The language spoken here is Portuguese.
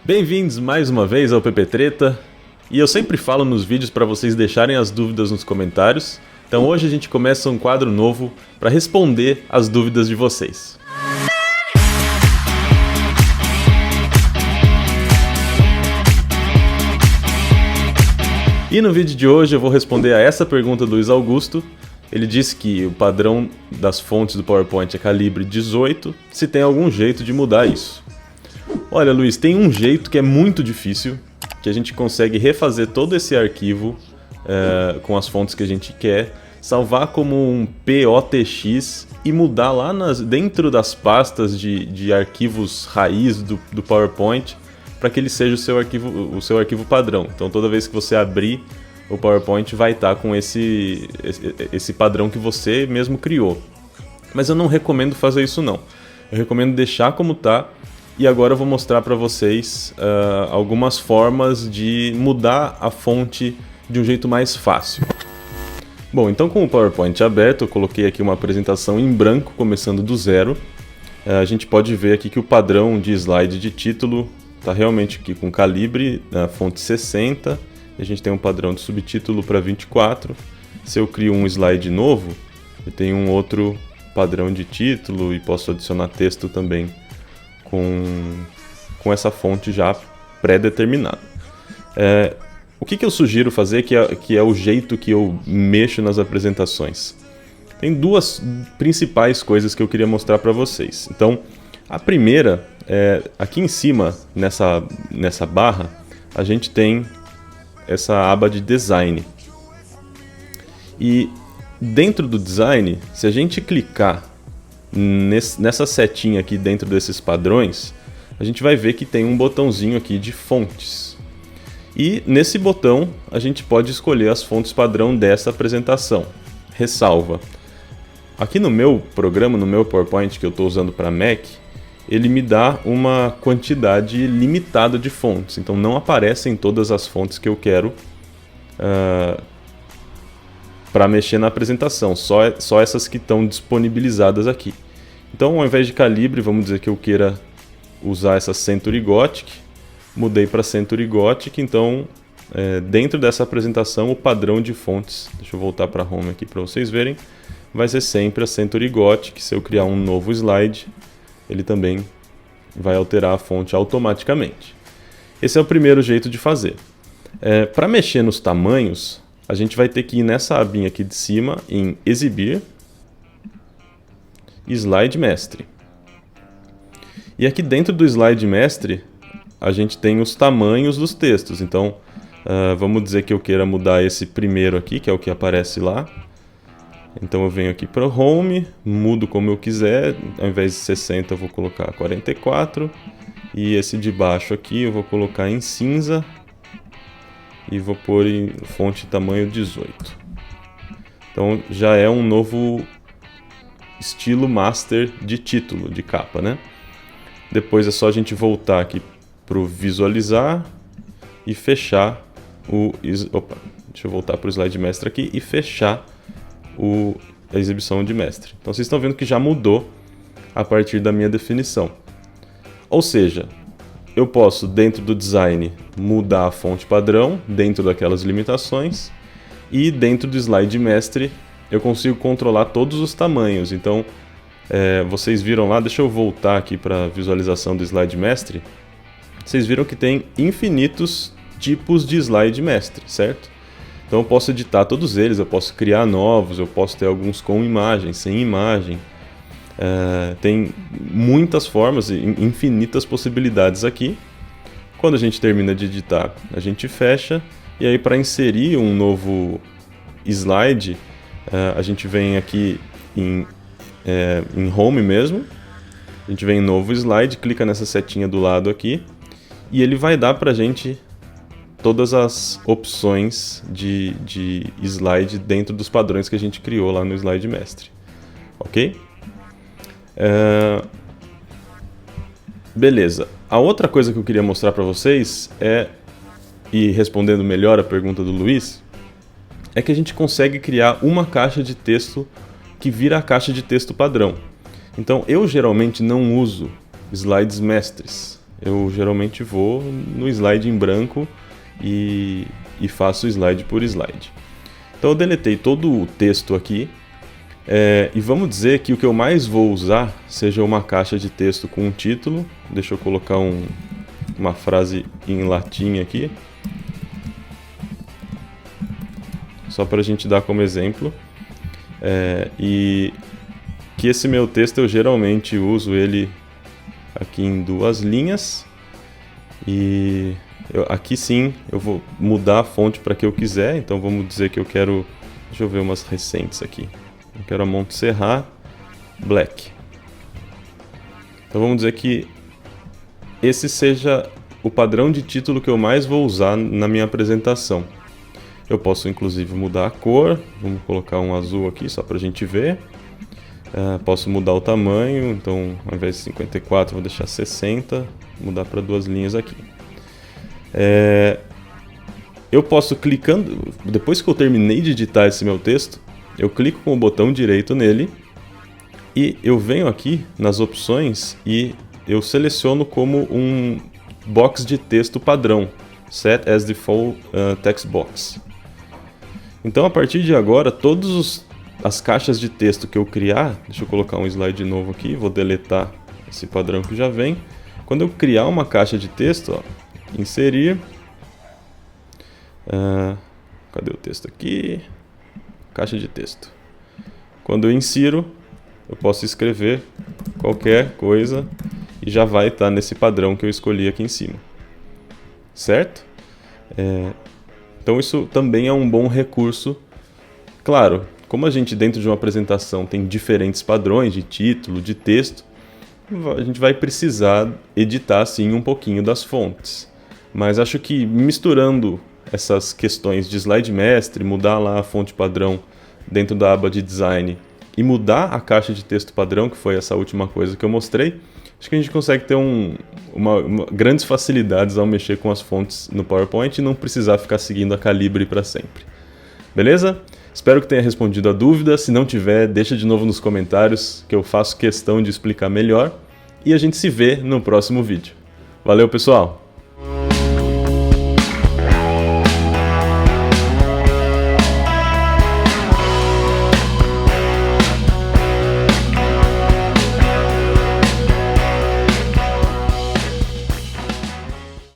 Bem-vindos mais uma vez ao PP Treta, e eu sempre falo nos vídeos para vocês deixarem as dúvidas nos comentários, então hoje a gente começa um quadro novo para responder as dúvidas de vocês. E no vídeo de hoje eu vou responder a essa pergunta do Luiz Augusto. Ele disse que o padrão das fontes do PowerPoint é calibre 18, se tem algum jeito de mudar isso. Olha, Luiz, tem um jeito que é muito difícil, que a gente consegue refazer todo esse arquivo com as fontes que a gente quer, salvar como um POTX e mudar lá dentro das pastas de arquivos raiz do PowerPoint para que ele seja o seu arquivo padrão. Então toda vez que você abrir o PowerPoint vai estar com esse padrão que você mesmo criou. Mas eu não recomendo fazer isso não. Eu recomendo deixar como está. E agora eu vou mostrar para vocês algumas formas de mudar a fonte de um jeito mais fácil. Bom, então com o PowerPoint aberto, eu coloquei aqui uma apresentação em branco, começando do zero. A gente pode ver aqui que o padrão de slide de título está realmente aqui com calibre, na fonte 60. A gente tem um padrão de subtítulo para 24. Se eu crio um slide novo, eu tenho um outro padrão de título e posso adicionar texto também com essa fonte já pré-determinada. O que eu sugiro fazer, que é o jeito que eu mexo nas apresentações? Tem duas principais coisas que eu queria mostrar para vocês. Então, a primeira é aqui em cima, nessa barra, a gente tem essa aba de Design. E dentro do Design, se a gente clicar nessa setinha aqui dentro desses padrões, a gente vai ver que tem um botãozinho aqui de fontes. E nesse botão a gente pode escolher as fontes padrão dessa apresentação. Ressalva. Aqui no meu programa, no meu PowerPoint que eu estou usando para Mac, ele me dá uma quantidade limitada de fontes. Então não aparecem todas as fontes que eu quero para mexer na apresentação, só essas que estão disponibilizadas aqui. Então, ao invés de calibre, vamos dizer que eu queira usar essa Century Gothic, mudei para Century Gothic, então dentro dessa apresentação o padrão de fontes, deixa eu voltar para Home aqui para vocês verem, vai ser sempre a Century Gothic. Se eu criar um novo slide, ele também vai alterar a fonte automaticamente. Esse é o primeiro jeito de fazer. Para mexer nos tamanhos, a gente vai ter que ir nessa abinha aqui de cima em Exibir, Slide Mestre. E aqui dentro do Slide Mestre, a gente tem os tamanhos dos textos. Então, vamos dizer que eu queira mudar esse primeiro aqui, que é o que aparece lá. Então eu venho aqui para o Home, mudo como eu quiser, ao invés de 60 eu vou colocar 44. E esse de baixo aqui eu vou colocar em cinza. E vou pôr em fonte tamanho 18. Então já é um novo estilo master de título, de capa, né? Depois é só a gente voltar aqui para o visualizar e fechar deixa eu voltar para o slide mestre aqui e fechar a exibição de mestre. Então vocês estão vendo que já mudou a partir da minha definição. Ou seja, eu posso, dentro do design, mudar a fonte padrão, dentro daquelas limitações, e dentro do slide mestre eu consigo controlar todos os tamanhos. Então, vocês viram lá, deixa eu voltar aqui para a visualização do slide mestre, vocês viram que tem infinitos tipos de slide mestre, certo? Então eu posso editar todos eles, eu posso criar novos, eu posso ter alguns com imagem, sem imagem. Tem muitas formas, infinitas possibilidades aqui. Quando a gente termina de editar, a gente fecha. E aí para inserir um novo slide, a gente vem aqui em Home mesmo. A gente vem em novo slide, clica nessa setinha do lado aqui. E ele vai dar para a gente todas as opções de slide dentro dos padrões que a gente criou lá no slide mestre. Ok? Beleza. A outra coisa que eu queria mostrar para vocês e respondendo melhor a pergunta do Luiz, é que a gente consegue criar uma caixa de texto que vira a caixa de texto padrão. Então eu geralmente não uso slides mestres. eu geralmente vou no slide em branco e faço slide por slide. Então eu deletei todo o texto aqui, e vamos dizer que o que eu mais vou usar seja uma caixa de texto com um título. Deixa eu colocar uma frase em latim aqui, só para a gente dar como exemplo, e que esse meu texto eu geralmente uso ele aqui em 2 linhas, e aqui sim eu vou mudar a fonte para que eu quiser. Então vamos dizer que eu quero, deixa eu ver umas recentes aqui, eu quero a Montserrat Black. Então vamos dizer que esse seja o padrão de título que eu mais vou usar na minha apresentação. Eu posso inclusive mudar a cor, vamos colocar um azul aqui só para a gente ver. Posso mudar o tamanho, então ao invés de 54 vou deixar 60, mudar para 2 linhas aqui. Eu posso clicando, depois que eu terminei de editar esse meu texto, eu clico com o botão direito nele e eu venho aqui nas opções e eu seleciono como um box de texto padrão, Set as Default Text Box. Então a partir de agora, todas as caixas de texto que eu criar, deixa eu colocar um slide novo aqui, vou deletar esse padrão que já vem. Quando eu criar uma caixa de texto, ó, inserir, cadê o texto aqui? Caixa de texto. Quando eu insiro, eu posso escrever qualquer coisa e já vai estar nesse padrão que eu escolhi aqui em cima, certo? Então isso também é um bom recurso. Claro, como a gente dentro de uma apresentação tem diferentes padrões de título, de texto, a gente vai precisar editar sim um pouquinho das fontes. Mas acho que misturando essas questões de slide mestre, mudar lá a fonte padrão dentro da aba de design e mudar a caixa de texto padrão, que foi essa última coisa que eu mostrei, acho que a gente consegue ter grandes facilidades ao mexer com as fontes no PowerPoint e não precisar ficar seguindo a Calibre para sempre. Beleza? Espero que tenha respondido a dúvida. Se não tiver, deixa de novo nos comentários que eu faço questão de explicar melhor. E a gente se vê no próximo vídeo. Valeu, pessoal!